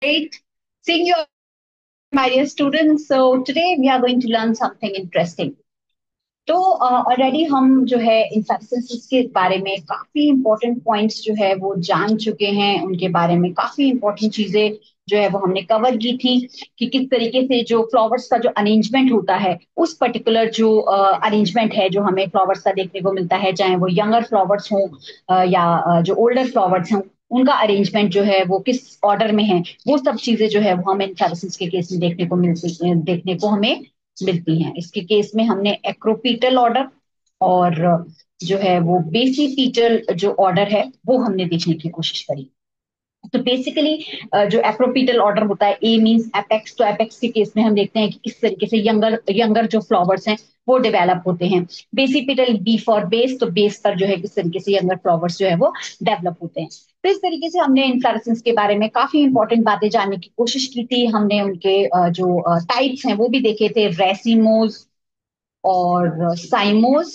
Great seeing you, my dear students. So today we are going to learn something interesting. तो already हम जो है infections के बारे में काफी इंपॉर्टेंट पॉइंट्स जो है वो जान चुके हैं, उनके बारे में काफी इंपॉर्टेंट चीजें जो है वो हमने कवर की थी कि किस तरीके से जो फ्लावर्स का जो अरेंजमेंट होता है, उस पर्टिकुलर जो अरेंजमेंट है जो हमें फ्लावर्स का देखने को मिलता है, चाहे वो यंगर फ्लावर्स हों या जो ओल्डर फ्लावर्स हों, उनका अरेंजमेंट जो है वो किस ऑर्डर में है, वो सब चीजें जो है वो हमें इन्फ्लोरेसेंस के केस में देखने को हमें मिलती हैं। इसके केस में हमने एक्रोपीटल ऑर्डर और जो है वो बेसिपीटल जो ऑर्डर है वो हमने देखने की कोशिश करी। तो बेसिकली जो एप्रोपीटल ऑर्डर होता है, ए मींस एपेक्स, तो एपेक्स के केस में हम देखते हैं कि किस तरीके से यंगर यंगर जो फ्लावर्स हैं वो डेवलप होते हैं। बेसिपिटल, बी फॉर बेस, तो बेस पर जो है किस तरीके से यंगर फ्लावर्स जो है वो डेवलप होते हैं। तो इस तरीके से हमने इन्फ्लोरेसेंस के बारे में काफी इंपॉर्टेंट बातें जानने की कोशिश की थी। हमने उनके जो टाइप्स हैं वो भी देखे थे, रेसिमोज और साइमोज,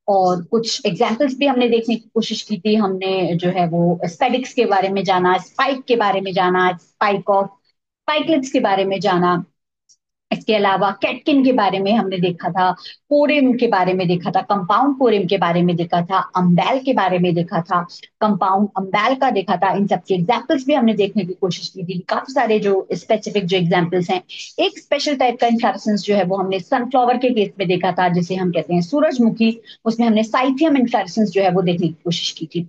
और कुछ एग्जाम्पल्स भी हमने देखने की कोशिश की थी। हमने जो है वो स्पेडिक्स के बारे में जाना, स्पाइक के बारे में जाना, स्पाइक ऑफ स्पाइकलेट्स के बारे में जाना। इसके अलावा कैटकिन के बारे में हमने देखा था, पोरेम के बारे में देखा था, कंपाउंड पोरेम के बारे में देखा था, अम्बेल के बारे में देखा था, कंपाउंड अम्बेल का देखा था। इन सबके एग्जाम्पल्स भी हमने देखने की कोशिश की थी, काफी सारे जो स्पेसिफिक जो एग्जाम्पल्स हैं। एक स्पेशल टाइप का इन्फ्लोरेसेंस जो है वो हमने सनफ्लावर के केस में देखा था, जिसे हम कहते हैं सूरजमुखी। उसमें हमने साइथियम इन्फ्लोरेसेंस जो है वो देखने की कोशिश की थी।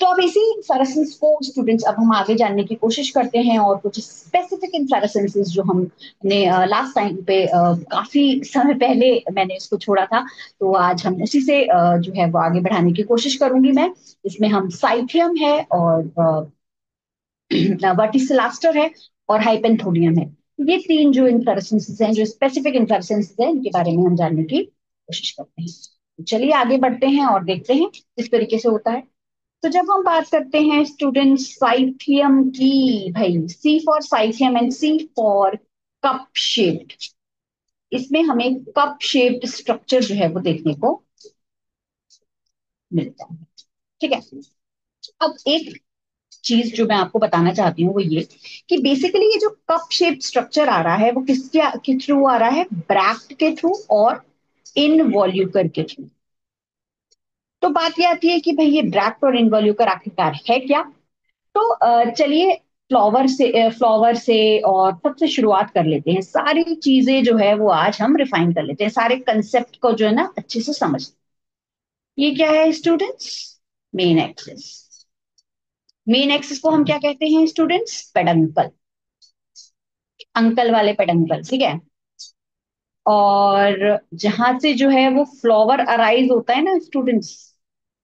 तो अब इसी इन्फ्लोरेसेंस को स्टूडेंट्स अब हम आगे जानने की कोशिश करते हैं, और कुछ स्पेसिफिक इन्फ्लोरेसेंसेस जो हमने लास्ट टाइम पे काफी समय पहले मैंने इसको छोड़ा था, तो आज हम उसी से जो है वो आगे बढ़ाने की कोशिश करूंगी मैं। इसमें हम साइथियम है और वर्टिसिलास्टर है और हाइपेंथोडियम है। ये तीन जो इन्फ्लोरेसेंसेस हैं, जो स्पेसिफिक इन्फ्लोरेसेंसेस हैं, इनके बारे में हम जानने की कोशिश करते हैं। तो चलिए आगे बढ़ते हैं और देखते हैं किस तरीके से होता है। तो जब हम बात करते हैं स्टूडेंट साइथियम की, भाई C for cyathium and C for cup shaped, इसमें हमें कप शेप्ड स्ट्रक्चर जो है वो देखने को मिलता है। ठीक है। अब एक चीज जो मैं आपको बताना चाहती हूँ वो ये कि बेसिकली ये जो कप शेप्ड स्ट्रक्चर आ रहा है वो किसके के थ्रू आ रहा है, ब्रैक्ट के थ्रू और इनवॉल्यूकर के थ्रू। तो बात ये आती है कि भाई ये ब्रैक्ट और इनवॉल्यूकर आखिरकार है क्या। तो चलिए फ्लावर से और सबसे शुरुआत कर लेते हैं। सारी चीजें जो है वो आज हम रिफाइन कर लेते हैं, सारे कंसेप्ट को जो है ना अच्छे से समझ। ये क्या है students, main axis. Main axis को हम क्या कहते हैं स्टूडेंट्स, पेडंकल, अंकल वाले पेडंकल, ठीक है। और जहां से जो है वो फ्लावर अराइज होता है ना स्टूडेंट्स,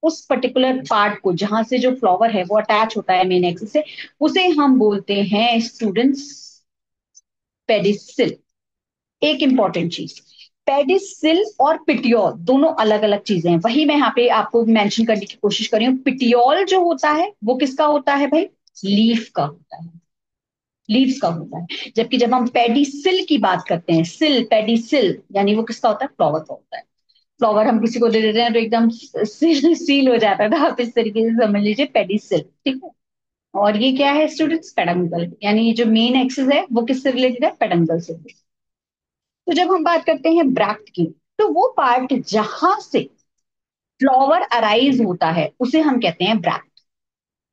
उस पर्टिकुलर पार्ट को जहां से जो फ्लावर है वो अटैच होता है मेन एक्सिस से, उसे हम बोलते हैं स्टूडेंट्स पेडिसिल। एक इंपॉर्टेंट चीज, पेडिसिल और पिटियोल दोनों अलग अलग चीजें हैं, वही मैं यहाँ पे आपको मेंशन करने की कोशिश कर रही हूँ। पिटियोल जो होता है वो किसका होता है भाई, लीफ का होता है, लीव्स का होता है। जबकि जब हम पेडिसिल की बात करते हैं, सिल पेडिसिल यानी वो किसका होता है, फ्लावर का होता है। फ्लावर हम किसी को दे देते हैं तो एकदम सील हो जाता है, तो आप इस तरीके से समझ लीजिए पेडिसिल, ठीक है। और ये क्या है स्टूडेंट्स, पेडंकल, यानी ये जो मेन एक्सिस है वो किससे रिलेटेड है, पेडंकल से। तो जब हम बात करते हैं ब्रैक्ट की, तो वो पार्ट जहां से फ्लावर अराइज होता है उसे हम कहते हैं ब्रैक्ट,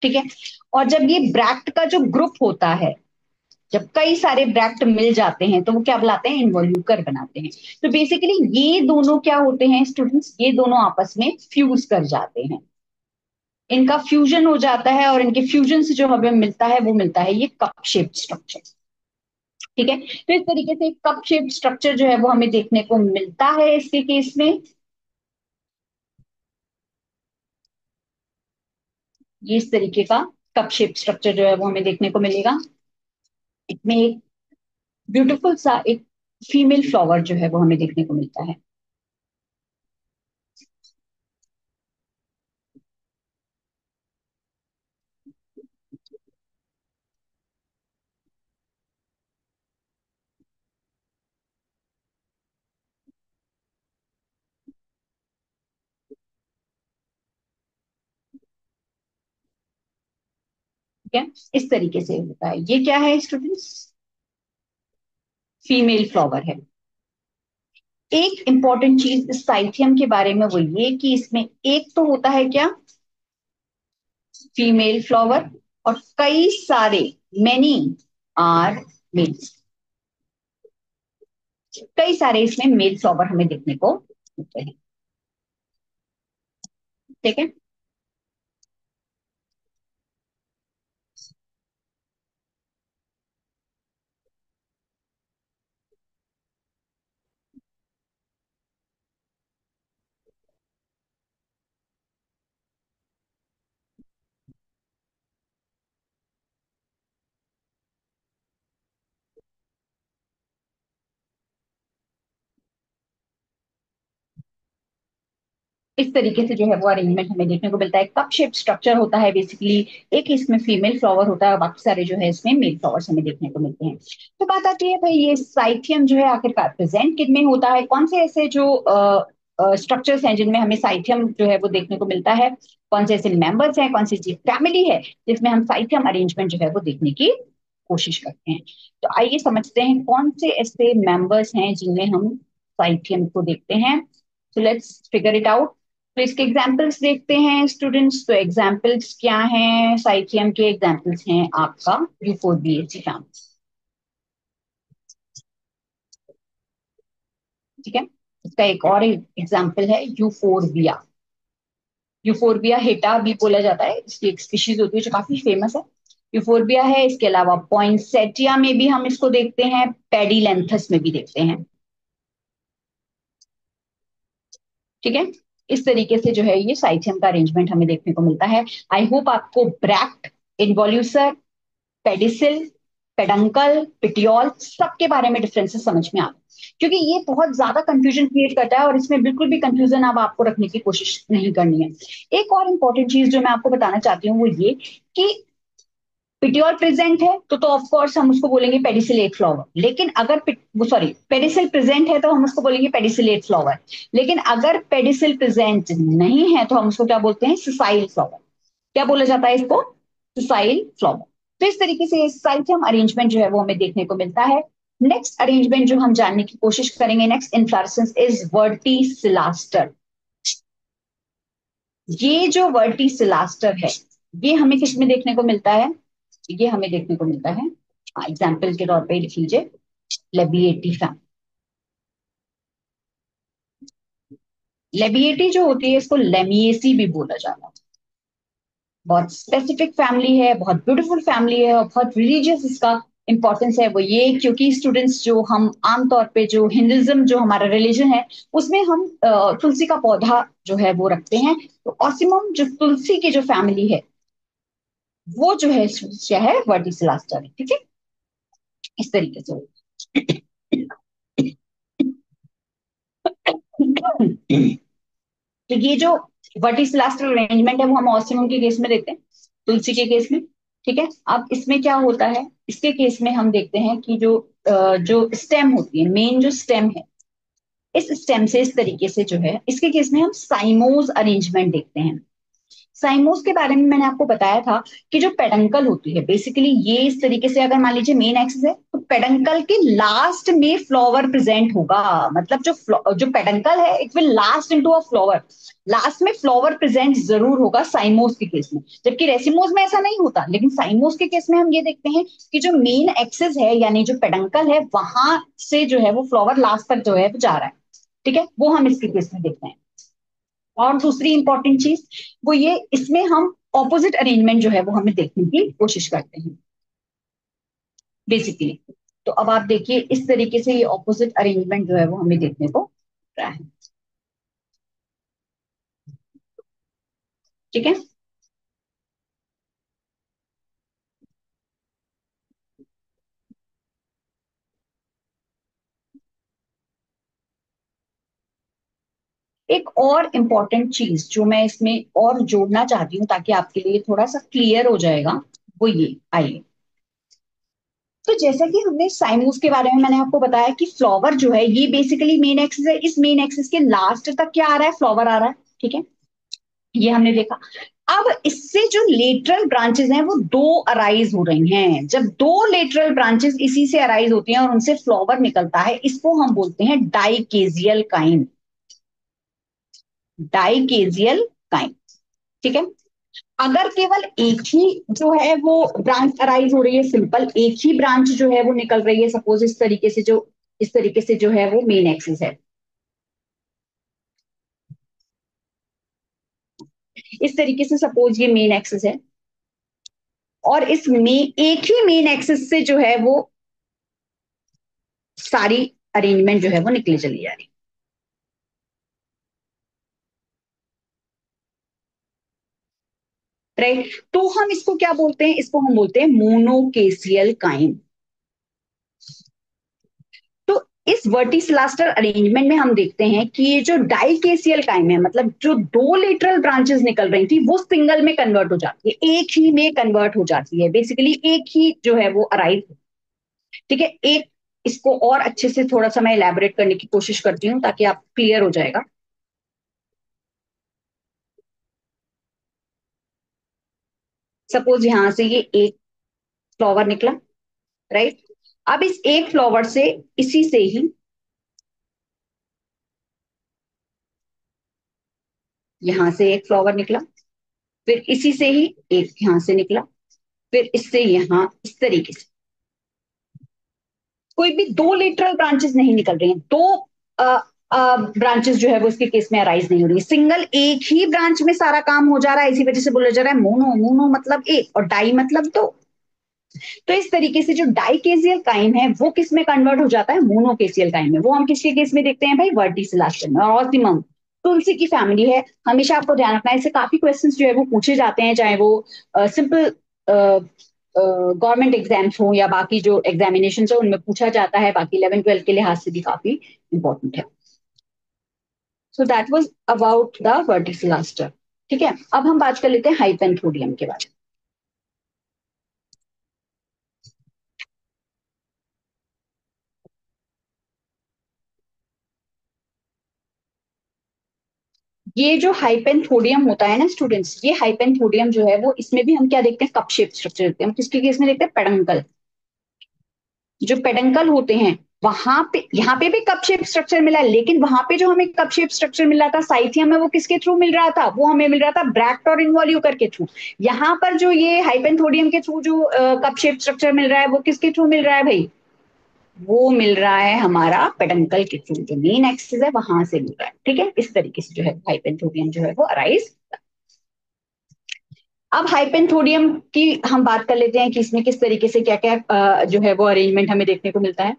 ठीक है। और जब ये ब्रैक्ट का जो ग्रुप होता है, जब कई सारे ब्रैक्ट मिल जाते हैं तो वो क्या बुलाते हैं, इन्वॉल्यूकर बनाते हैं। तो बेसिकली ये दोनों क्या होते हैं स्टूडेंट्स, ये दोनों आपस में फ्यूज कर जाते हैं, इनका फ्यूजन हो जाता है, और इनके फ्यूजन से जो हमें मिलता है वो मिलता है ये कप शेप्ड स्ट्रक्चर, ठीक है। तो इस तरीके से कप शेप्ड स्ट्रक्चर जो है वो हमें देखने को मिलता है इसके केस में। ये इस तरीके का कप शेप स्ट्रक्चर जो है वो हमें देखने को मिलेगा। इसमें एक ब्यूटीफुल सा एक फीमेल फ्लावर जो है वो हमें देखने को मिलता है। ठीक है, इस तरीके से होता है। ये क्या है स्टूडेंट्स? फीमेल फ्लावर है। एक इंपॉर्टेंट चीज इस साइथियम के बारे में वो ये कि इसमें एक तो होता है क्या, फीमेल फ्लावर, और कई सारे, मेनी आर मेल्स, कई सारे इसमें मेल फ्लावर हमें देखने को मिलते हैं। ठीक है, इस तरीके से जो है वो अरेंजमेंट हमें देखने को मिलता है। कप शेप स्ट्रक्चर होता है बेसिकली। एक इसमें फीमेल फ्लावर होता है और बाकी सारे जो है इसमें मेल फ्लावर्स हमें देखने को मिलते हैं। तो बात आती है भाई, ये साइथियम जो है आखिरकार प्रेजेंट किन में होता है, कौन से ऐसे जो स्ट्रक्चर्स हैं जिनमें हमें साइथियम जो है वो देखने को मिलता है, कौन से ऐसे मेंबर्स हैं, कौन सी फैमिली है जिसमें हम साइथियम अरेंजमेंट जो है वो देखने की कोशिश करते हैं। तो आइए समझते हैं कौन से ऐसे मेंबर्स हैं जिनमें हम साइथियम को देखते हैं। So let's figure it out. तो इसके एग्जाम्पल्स देखते हैं स्टूडेंट्स। तो एग्जाम्पल्स क्या हैं साइथियम के? एग्जाम्पल्स हैं आपका यूफोरबिएसी फैमिली। ठीक है, इसका एक और एग्जाम्पल है यूफोरबिया। यूफोरबिया हेटा भी बोला जाता है, इसकी एक स्पीशीज होती है जो काफी फेमस है। यूफोरबिया है। इसके अलावा पॉइंसेटिया में भी हम इसको देखते हैं, पेडिलेंथस में भी देखते हैं। ठीक है, इस तरीके से जो है ये साइथियम का अरेंजमेंट हमें देखने को मिलता है। आई होप आपको ब्रैक्ट, इन्वोल्यूसर, पेडिसिल, पेडंकल, पिटियोल सबके बारे में डिफरेंसेस समझ में आ गए, क्योंकि ये बहुत ज्यादा कंफ्यूजन क्रिएट करता है और इसमें बिल्कुल भी कंफ्यूजन अब आपको रखने की कोशिश नहीं करनी है। एक और इंपॉर्टेंट चीज जो मैं आपको बताना चाहती हूँ वो ये कि पिटियोल प्रेजेंट है तो ऑफ कोर्स हम उसको बोलेंगे पेडिसिलेट फ्लावर। लेकिन अगर सॉरी, पेडिसिल प्रेजेंट है तो हम उसको बोलेंगे पेडिसिलेट फ्लावर। लेकिन अगर पेडिसिल प्रेजेंट नहीं है तो हम उसको क्या बोलते हैं? Sessile flower. क्या बोला जाता है इसको? Sessile flower. तो इस तरीके से साइथियम अरेंजमेंट जो है वो हमें देखने को मिलता है। नेक्स्ट अरेंजमेंट जो हम जानने की कोशिश करेंगे, नेक्स्ट इन्फ्लोरेसेंस इज वर्टिसिलास्टर। ये जो वर्टिसिलास्टर है ये हमें किस में देखने को मिलता है? ये हमें देखने को मिलता है, एग्जाम्पल के तौर पे लिख लीजिए, लेबिएटी फैमिली। लेबिएटी जो होती है इसको लेमिएसी भी बोला जाता है। बहुत स्पेसिफिक फैमिली है, बहुत ब्यूटीफुल फैमिली है और बहुत रिलीजियस इसका इंपॉर्टेंस है। वो ये क्योंकि स्टूडेंट्स जो हम आमतौर पे जो हिंदुइज्म जो हमारा रिलीजन है उसमें हम तुलसी का पौधा जो है वो रखते हैं। तो ऑसिमम जो तुलसी की जो फैमिली है वो जो है क्या है? वर्टिसिलास्टर है। ठीक है, इस तरीके से। तो ये जो वर्टिसिलास्टर अरेंजमेंट है वो हम ऑस्टिमम के केस में देखते हैं, तुलसी के केस में। ठीक है, अब इसमें क्या होता है, इसके केस में हम देखते हैं कि जो स्टेम होती है, मेन जो स्टेम है, इस स्टेम से इस तरीके से जो है इसके केस में हम साइमोज अरेंजमेंट देखते हैं। साइमोस के बारे में मैंने आपको बताया था कि जो पेडंकल होती है बेसिकली ये इस तरीके से, अगर मान लीजिए मेन एक्सिस है तो पेडंकल के लास्ट में फ्लावर प्रेजेंट होगा। मतलब जो पेडंकल है it will last into a flower, last में फ्लावर प्रेजेंट जरूर होगा साइमोस के केस में। जबकि रेसिमोस में ऐसा नहीं होता, लेकिन साइमोस के केस में हम ये देखते हैं कि जो मेन एक्सिस है यानी जो पेडंकल है वहां से जो है वो फ्लावर लास्ट तक जो है वो जा रहा है। ठीक है, वो हम इसके केस में देखते हैं। और दूसरी इंपॉर्टेंट चीज वो ये, इसमें हम ऑपोजिट अरेंजमेंट जो है वो हमें देखने की कोशिश करते हैं बेसिकली। तो अब आप देखिए इस तरीके से ये ऑपोजिट अरेंजमेंट जो है वो हमें देखने को मिल रहा है। ठीक है, एक और इम्पॉर्टेंट चीज जो मैं इसमें और जोड़ना चाहती हूँ ताकि आपके लिए थोड़ा सा क्लियर हो जाएगा वो ये, आइए। तो जैसा कि हमने साइमूस के बारे में मैंने आपको बताया कि फ्लावर जो है ये बेसिकली मेन एक्सिस है, इस मेन एक्सिस के लास्ट तक क्या आ रहा है? फ्लावर आ रहा है। ठीक है, ये हमने देखा। अब इससे जो लेटरल ब्रांचेस हैं वो दो अराइज हो रही हैं। जब दो लेटरल ब्रांचेस इसी से अराइज होती हैं और उनसे फ्लावर निकलता है, इसको हम बोलते हैं डाइकेजियल काइंड। डाइकेजियल काइंड, ठीक है। अगर केवल एक ही जो है वो ब्रांच अराइज हो रही है, सिंपल एक ही ब्रांच जो है वो निकल रही है, सपोज इस तरीके से जो है वो मेन एक्सिस है, इस तरीके से सपोज ये मेन एक्सिस है, और इस में एक ही मेन एक्सिस से जो है वो सारी अरेंजमेंट जो है वो निकली चली जा रही है, राइट। तो हम इसको क्या बोलते हैं, इसको हम बोलते हैं मोनोकेसियल काइंड। तो इस वर्टिसिलास्टर अरेंजमेंट में हम देखते हैं कि ये जो डाइकेसियल काइम है, मतलब जो दो लेटरल ब्रांचेस निकल रही थी वो सिंगल में कन्वर्ट हो जाती है, एक ही में कन्वर्ट हो जाती है, बेसिकली एक ही जो है वो अराइव, ठीक है। एक इसको और अच्छे से थोड़ा सा मैं इलेबोरेट करने की कोशिश करती हूँ ताकि आप क्लियर हो जाएगा। सपोज यहां से ये एक फ्लावर निकला, राइट। अब इस एक फ्लावर से, इसी से ही यहां से एक फ्लावर निकला, फिर इसी से ही एक यहां से निकला, फिर इससे यहां इस तरीके से कोई भी दो लेटरल ब्रांचेस नहीं निकल रही हैं, दो ब्रांचेस जो है वो इसके केस में अराइज नहीं हो रही है, सिंगल एक ही ब्रांच में सारा काम हो जा रहा है, इसी वजह से बोला जा रहा है मोनो। मोनो मतलब एक और डाई मतलब दो। तो इस तरीके से जो डाइकेसियल काइम है वो किस में कन्वर्ट हो जाता है, मोनोकेसियल काइम में। वो हम किसके केस में देखते हैं भाई, वर्टिसिलास्टर में। और ऑस्टिमम तुलसी की फैमिली है, हमेशा आपको ध्यान रखना है, इससे काफी क्वेश्चंस जो है वो पूछे जाते हैं, चाहे वो सिंपल गवर्नमेंट एग्जाम्स हो या बाकी जो एग्जामिनेशन हो उनमें पूछा जाता है, बाकी 11 12 के लिहाज से भी काफी इंपॉर्टेंट है। सो that was about the verticillaster, ठीक है। अब हम बात कर लेते हैं हाइपेंथोडियम के बारे में। ये जो हाइपेंथोडियम होता है ना स्टूडेंट्स, ये हाइपेंथोडियम जो है वो, इसमें भी हम क्या देखते हैं, कप शेप स्ट्रक्चर देखते हैं। हम किसके केस में देखते हैं, पेडंकल। जो पेडंकल होते हैं वहां पे, यहाँ पे भी कप शेप स्ट्रक्चर मिला है, लेकिन वहां पे जो हमें कप शेप स्ट्रक्चर मिल रहा था साइथियम में, वो किसके थ्रू मिल रहा था, वो हमें मिल रहा था ब्रैक्ट और इन्वॉल्यूकर के थ्रू। यहाँ पर जो ये हाइपेंथोडियम के थ्रू जो कप शेप स्ट्रक्चर मिल रहा है वो किसके थ्रू मिल रहा है भाई, वो मिल रहा है हमारा पेडंकल के थ्रू, जो मेन एक्सिस है वहां से मिल रहा है, ठीक है। इस तरीके से जो है हाइपेंथोडियम जो है वो अराइज। अब हाइपेंथोडियम की हम बात कर लेते हैं कि इसमें किस तरीके से क्या क्या जो है वो अरेंजमेंट हमें देखने को मिलता है,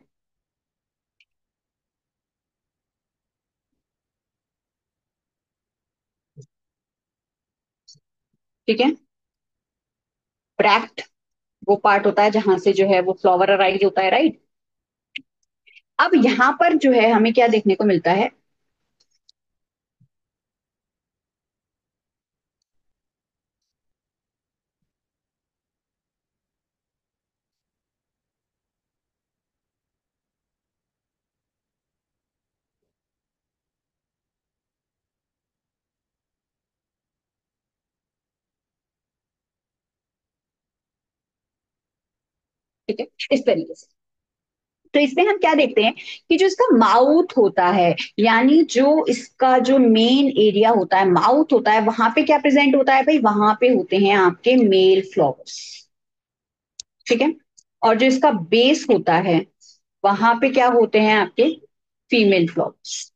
ठीक है। ब्रैक्ट वो पार्ट होता है जहां से जो है वो फ्लावर अराइज होता है, राइट। अब यहाँ पर जो है हमें क्या देखने को मिलता है, ठीक है, इस तरीके से। तो इसमें हम क्या देखते हैं कि जो इसका माउथ होता है, यानी जो इसका जो मेन एरिया होता है, माउथ होता है, वहां पे क्या प्रेजेंट होता है भाई, वहां पे होते हैं आपके मेल फ्लावर्स, ठीक है। और जो इसका बेस होता है वहां पे क्या होते हैं आपके फीमेल फ्लावर्स।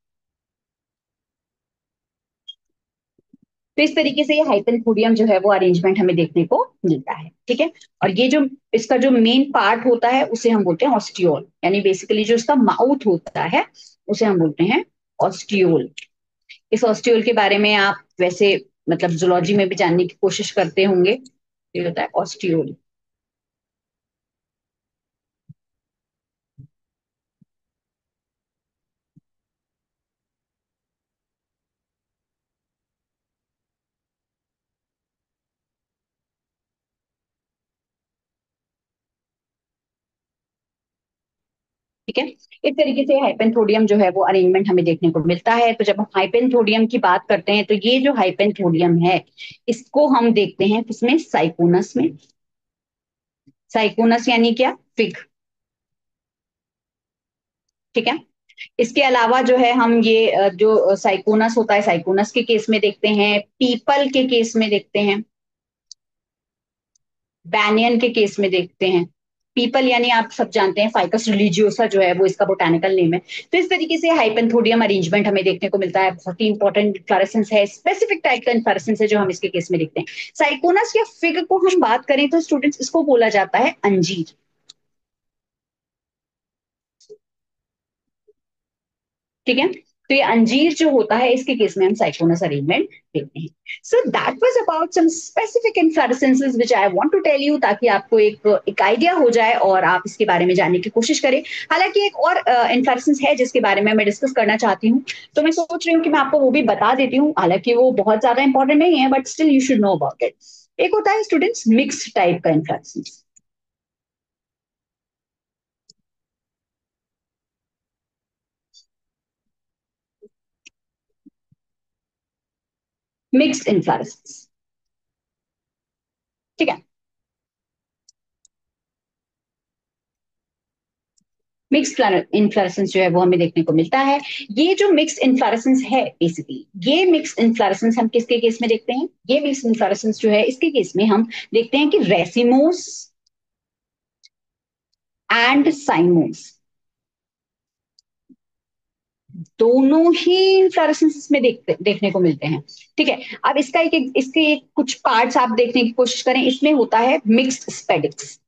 तो इस तरीके से ये हाइपेनथोडियम जो है वो अरेंजमेंट हमें देखने को मिलता है, ठीक है। और ये जो इसका जो मेन पार्ट होता है उसे हम बोलते हैं ऑस्टियोल, यानी बेसिकली जो इसका माउथ होता है उसे हम बोलते हैं ऑस्टियोल। इस ऑस्टियोल के बारे में आप वैसे मतलब जूलॉजी में भी जानने की कोशिश करते होंगे, ये होता है ऑस्टियोल। ठीक है। इस तरीके से हाइपेंथोडियम जो है वो अरेंजमेंट हमें देखने को मिलता है। तो जब हम हाइपेंथोडियम की बात करते हैं तो ये जो हाइपेंथोडियम है इसको हम देखते हैं किसमें, साइकोनस में। साइकोनस यानी क्या, फिग। ठीक है। इसके अलावा जो है हम ये जो साइकोनस होता है, साइकोनस के केस में देखते हैं, पीपल के केस में देखते हैं, बैनियन के केस में देखते हैं। पीपल यानी आप सब जानते हैं फाइकस रिलीजियोसा जो है वो इसका बोटानिकल नेम है। तो इस तरीके से हाइपेंथोडियम अरेंजमेंट हमें देखने को मिलता है। बहुत ही इंपॉर्टेंट इन्फ्लोरेसेंस है, स्पेसिफिक टाइप का इन्फ्लोरेसेंस है जो हम इसके केस में देखते हैं। साइकोनस या फिग को हम बात करें तो स्टूडेंट्स इसको बोला जाता है अंजीर। ठीक है। तो ये अंजीर जो होता है इसके केस में हम साइकोनस अरेंजमेंट देखते हैं। So that was about some specific inflorescences which I want to tell you, ताकि आपको एक आइडिया हो जाए और आप इसके बारे में जानने की कोशिश करें। हालांकि एक और इन्फ्लोरेसेंस है जिसके बारे में मैं डिस्कस करना चाहती हूँ, तो मैं सोच रही हूँ कि मैं आपको वो भी बता देती हूँ। हालांकि वो बहुत ज्यादा इंपॉर्टेंट नहीं है, but still you should know about it. एक होता है स्टूडेंट्स मिक्स्ड टाइप का इन्फ्लोरेसेंस। Mixed inflorescence. ठीक है। मिक्स इन्फ्लोरेसेंस जो है वो हमें देखने को मिलता है। ये जो मिक्स इन्फ्लोरेसेंस है बेसिकली, ये मिक्स इन्फ्लोरेसेंस हम किसके केस में देखते हैं, ये मिक्स इन्फ्लोरेसेंस जो है इसके केस में हम देखते हैं कि रेसिमोस एंड साइमोस दोनों ही इन्फ्लोरेसेंस इसमें देखने को मिलते हैं। ठीक है। अब इसके कुछ पार्ट्स आप देखने की कोशिश करें। इसमें होता है मिक्स्ड स्पेडिक्स।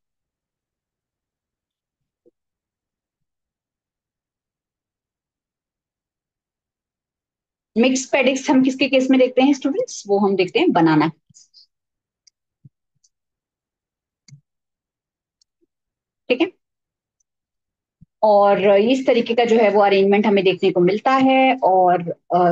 मिक्स्ड स्पेडिक्स हम किसके केस में देखते हैं स्टूडेंट्स, वो हम देखते हैं बनाना। ठीक है। और इस तरीके का जो है वो अरेंजमेंट हमें देखने को मिलता है। और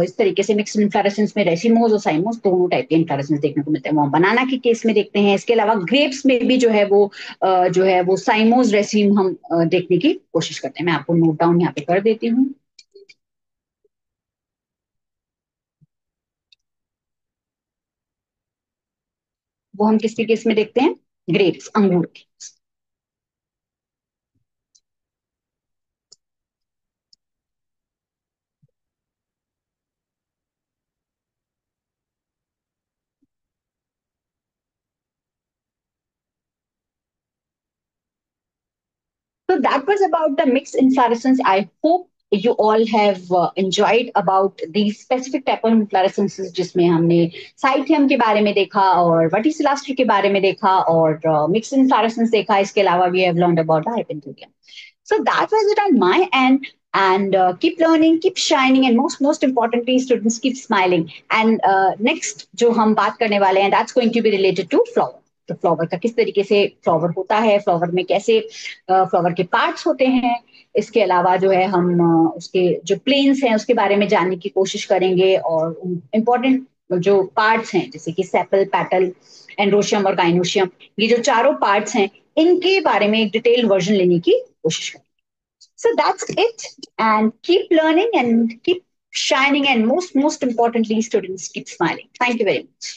इस तरीके से मिक्स इन्फ्लोरेसेंस में रेसिमोस और साइमोस दोनों टाइप के इन्फ्लोरेसेंस देखने को मिलते हैं, वो बनाना के केस में देखते हैं। इसके अलावा ग्रेप्स में भी जो है वो जो है वो साइमोस रेसिम हम देखने की कोशिश करते हैं। मैं आपको नोट डाउन यहाँ पे कर देती हूँ। वो हम किसके केस में देखते हैं, ग्रेप्स, अंगूर के। So that was about the mixed inflorescence. I hope you all have enjoyed about these specific type of inflorescences, जिसमें हमने साइथियम के बारे में देखा और वर्टिसिलास्टर के बारे में देखा और मिक्स इन्फ्लोरेसेंस देखा। इसके अलावा we have learned about the hypenthuria. So that was it on my end. And keep learning, keep shining, and most importantly, students keep smiling. And next जो हम बात करने वाले हैं, that's going to be related to flower. तो flower का किस तरीके से फ्लावर होता है, फ्लावर में कैसे फ्लावर के पार्ट्स होते हैं। इसके अलावा जो है हम उसके जो प्लेन्स हैं उसके बारे में जानने की कोशिश करेंगे। और इम्पोर्टेंट जो पार्ट्स हैं जैसे कि सेपल, पेटल, एंड्रोशियम और गाइनोशियम, ये जो चारों पार्ट्स हैं इनके बारे में एक डिटेल वर्जन लेने की कोशिश करेंगे। So that's it. And keep learning and keep shining. And most importantly, students keep smiling. Thank you very much.